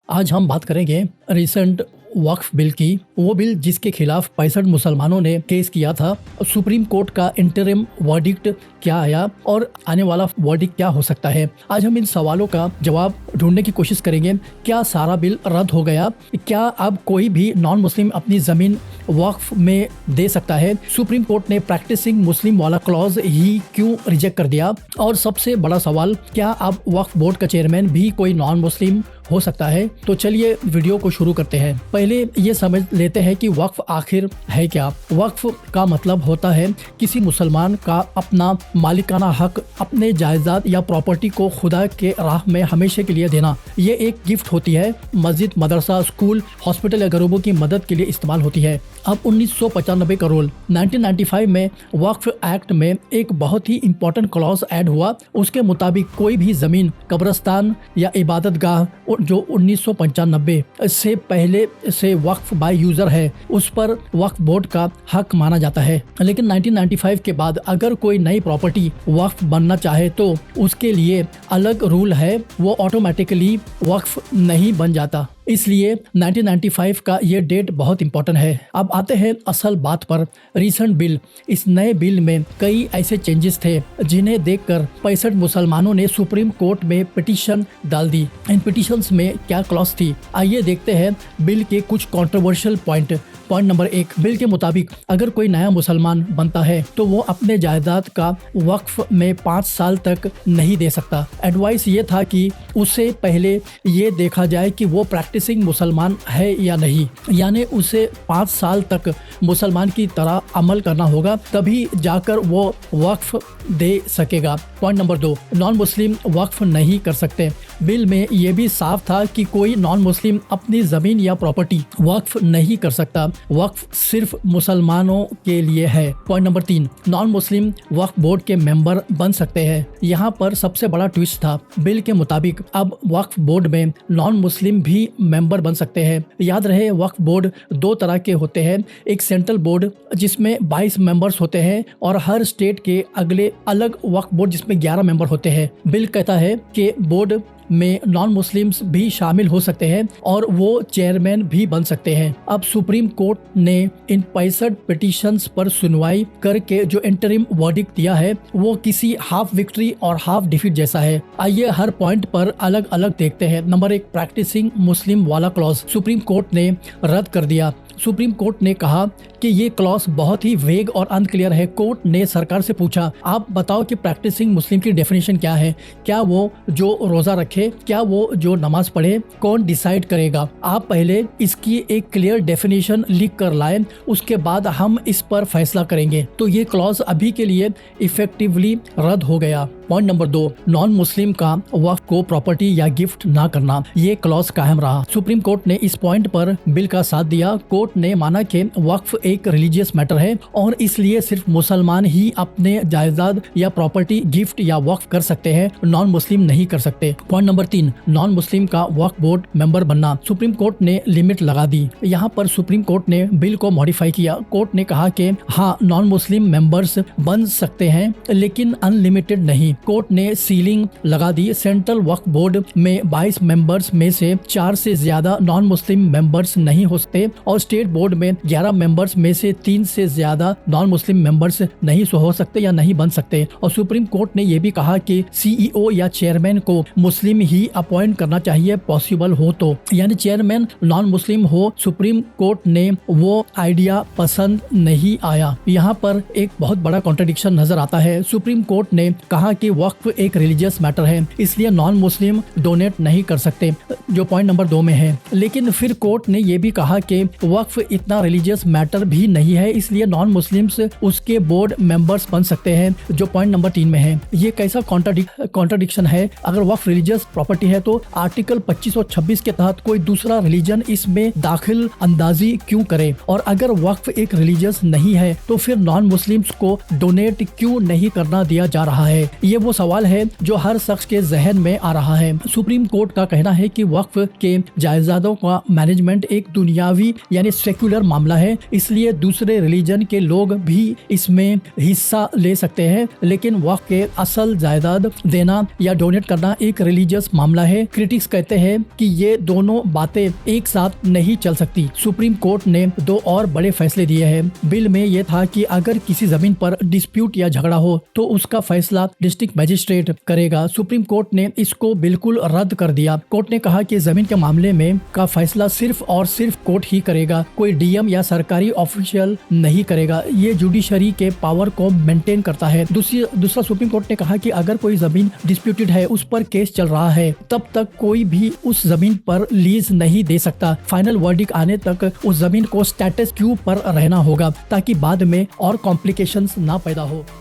आज हम बात करेंगे रिसेंट वक्फ बिल की। वो बिल जिसके खिलाफ 65 मुसलमानों ने केस किया था। सुप्रीम कोर्ट का इंटरिम वर्डिक्ट क्या आया और आने वाला वर्डिक्ट क्या हो सकता है। आज हम इन सवालों का जवाब ढूंढने की कोशिश करेंगे। क्या सारा बिल रद्द हो गया? क्या अब कोई भी नॉन मुस्लिम अपनी ज़मीन वक्फ में दे सकता है? सुप्रीम कोर्ट ने प्रैक्टिसिंग मुस्लिम वाला क्लॉज ही क्यों रिजेक्ट कर दिया? और सबसे बड़ा सवाल, क्या अब वक्फ बोर्ड का चेयरमैन भी कोई नॉन मुस्लिम हो सकता है? तो चलिए वीडियो को शुरू करते हैं। पहले ये समझ लेते हैं कि वक्फ आखिर है क्या। वक्फ का मतलब होता है किसी मुसलमान का अपना मालिकाना हक, अपने जायदाद या प्रॉपर्टी को खुदा के राह में हमेशा के लिए देना। ये एक गिफ्ट होती है। मस्जिद, मदरसा, स्कूल, हॉस्पिटल या गरीबों की मदद के लिए इस्तेमाल होती है। अब 1995 का रूल 1995 में वक्फ एक्ट में एक बहुत ही इंपॉर्टेंट क्लॉज ऐड हुआ। उसके मुताबिक कोई भी जमीन, कब्रस्तान या इबादत गाह जो 1995 से पहले से वक्फ बाय यूजर है, उस पर वक्फ बोर्ड का हक माना जाता है। लेकिन 1995 के बाद अगर कोई नई प्रॉपर्टी वक्फ बनना चाहे तो उसके लिए अलग रूल है, वो ऑटोमेटिकली वक्फ नहीं बन जाता। इसलिए 1995 का ये डेट बहुत इंपॉर्टेंट है। अब आते हैं असल बात पर। रिसेंट बिल, इस नए बिल में कई ऐसे चेंजेस थे जिन्हें देखकर 65 मुसलमानों ने सुप्रीम कोर्ट में पिटीशन डाल दी। इन पिटीशंस में क्या क्लॉज थी, आइए देखते हैं बिल के कुछ controversial point. Point number 1, bill के मुताबिक अगर कोई नया मुसलमान बनता है तो वो अपने जायदाद का वक्फ में 5 साल तक नहीं दे सकता। एडवाइस ये था कि उससे पहले ये देखा जाए कि वो प्रैक्टिसिंग मुसलमान है या नहीं, यानी उसे 5 साल तक मुसलमान की तरह अमल करना होगा, तभी जाकर वो वक्फ दे सकेगा। पॉइंट नंबर 2, नॉन मुस्लिम वक्फ नहीं कर सकते। बिल में ये भी साफ था कि कोई नॉन मुस्लिम अपनी ज़मीन या प्रॉपर्टी वक्फ नहीं कर सकता। वक्फ सिर्फ मुसलमानों के लिए है। पॉइंट नंबर 3, नॉन मुस्लिम वक्फ बोर्ड के मेंबर बन सकते हैं। यहाँ पर सबसे बड़ा ट्विस्ट था। बिल के मुताबिक अब वक्फ बोर्ड में नॉन मुस्लिम भी मेंबर बन सकते हैं। याद रहे, वक्फ बोर्ड 2 तरह के होते हैं। एक सेंट्रल बोर्ड जिसमें 22 मेंबर्स होते हैं और हर स्टेट के अगले अलग वक्फ बोर्ड जिसमें 11 मेंबर होते हैं। बिल कहता है कि बोर्ड में नॉन मुस्लिम्स भी शामिल हो सकते हैं और वो चेयरमैन भी बन सकते हैं। अब सुप्रीम कोर्ट ने इन 65 पिटीशंस पर सुनवाई करके जो इंटरिम वर्डिक्ट दिया है वो किसी हाफ विक्ट्री और हाफ डिफीट जैसा है। आइए हर पॉइंट पर अलग अलग देखते हैं। नंबर 1, प्रैक्टिसिंग मुस्लिम वाला क्लॉज सुप्रीम कोर्ट ने रद्द कर दिया। सुप्रीम कोर्ट ने कहा कि ये क्लॉज बहुत ही वेग और अनक्लियर है। कोर्ट ने सरकार से पूछा, आप बताओ कि प्रैक्टिसिंग मुस्लिम की डेफिनेशन क्या है? क्या वो जो रोजा रखे? क्या वो जो नमाज पढ़े? कौन डिसाइड करेगा? आप पहले इसकी एक क्लियर डेफिनेशन लिख कर लाएं, उसके बाद हम इस पर फैसला करेंगे। तो ये क्लॉज अभी के लिए इफेक्टिवली रद्द हो गया। पॉइंट नंबर 2, नॉन मुस्लिम का वक्फ को प्रॉपर्टी या गिफ्ट ना करना, ये क्लॉज कायम रहा। सुप्रीम कोर्ट ने इस पॉइंट पर बिल का साथ दिया। कोर्ट ने माना कि वक्फ एक रिलीजियस मैटर है और इसलिए सिर्फ मुसलमान ही अपने जायदाद या प्रॉपर्टी गिफ्ट या वक्फ कर सकते हैं, नॉन मुस्लिम नहीं कर सकते। पॉइंट नंबर 3, नॉन मुस्लिम का वक्फ बोर्ड मेंबर बनना, सुप्रीम कोर्ट ने लिमिट लगा दी। यहाँ पर सुप्रीम कोर्ट ने बिल को मॉडिफाई किया। कोर्ट ने कहा कि हाँ, नॉन मुस्लिम मेंबर्स बन सकते हैं लेकिन अनलिमिटेड नहीं। कोर्ट ने सीलिंग लगा दी। सेंट्रल वक्फ बोर्ड में 22 मेंबर्स में से 4 से ज्यादा नॉन मुस्लिम मेंबर्स नहीं हो सकते और स्टेट बोर्ड में 11 मेंबर्स में से 3 से ज्यादा नॉन मुस्लिम मेंबर्स नहीं हो सकते या नहीं बन सकते। और सुप्रीम कोर्ट ने यह भी कहा कि सीईओ या चेयरमैन को मुस्लिम ही अपॉइंट करना चाहिए, पॉसिबल हो तो, यानी चेयरमैन नॉन मुस्लिम हो। सुप्रीम कोर्ट ने वो आइडिया पसंद नहीं आया। यहाँ पर एक बहुत बड़ा कॉन्ट्रडिक्शन नजर आता है। सुप्रीम कोर्ट ने कहा कि वक्फ एक रिलीजियस मैटर है, इसलिए नॉन मुस्लिम डोनेट नहीं कर सकते, जो पॉइंट नंबर 2 में है। लेकिन फिर कोर्ट ने यह भी कहा कि वक्फ इतना रिलीजियस मैटर भी नहीं है, इसलिए नॉन मुस्लिम्स उसके बोर्ड मेंबर्स बन सकते हैं, जो पॉइंट नंबर 3 में है। ये कैसा कॉन्ट्रडिक्शन है? अगर वक्फ रिलीजियस प्रॉपर्टी है तो आर्टिकल 25 और 26 के तहत कोई दूसरा रिलीजन इसमें दाखिल अंदाजी क्यों करे? और अगर वक्फ एक रिलीजियस नहीं है तो फिर नॉन मुस्लिम्स को डोनेट क्यों नहीं करना दिया जा रहा है? ये ये वो सवाल है जो हर शख्स के जहन में आ रहा है। सुप्रीम कोर्ट का कहना है कि वक्फ के जायदादों का मैनेजमेंट एक दुनियावी यानी सेक्युलर मामला है, इसलिए दूसरे रिलीजन के लोग भी इसमें हिस्सा ले सकते हैं, लेकिन वक्फ के असल जायदाद देना या डोनेट करना एक रिलीजियस मामला है। क्रिटिक्स कहते हैं कि ये दोनों बातें एक साथ नहीं चल सकती। सुप्रीम कोर्ट ने 2 और बड़े फैसले दिए हैं। बिल में यह था कि अगर किसी जमीन पर डिस्प्यूट या झगड़ा हो तो उसका फैसला डिस्ट्रिक्ट मजिस्ट्रेट करेगा। सुप्रीम कोर्ट ने इसको बिल्कुल रद्द कर दिया। कोर्ट ने कहा कि जमीन के मामले में का फैसला सिर्फ और सिर्फ कोर्ट ही करेगा, कोई डीएम या सरकारी ऑफिशियल नहीं करेगा। ये जुडिशरी के पावर को मेंटेन करता है। दूसरा सुप्रीम कोर्ट ने कहा कि अगर कोई जमीन डिस्प्यूटेड है, उस पर केस चल रहा है, तब तक कोई भी उस जमीन पर लीज नहीं दे सकता। फाइनल वर्डिक्ट आने तक उस जमीन को स्टेटस क्यू पर रहना होगा ताकि बाद में और कॉम्प्लिकेशंस ना पैदा हो।